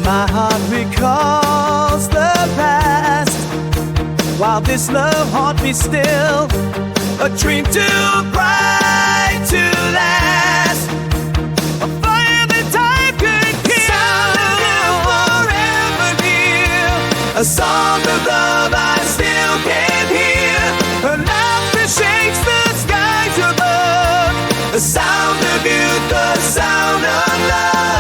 My heart recalls the past, while this love haunt me still. A dream too bright to last, a fire that time could kill. Sound of you forever near, a song of love I still can hear. A laugh that shakes the skies above, the sound of youth, the sound of love.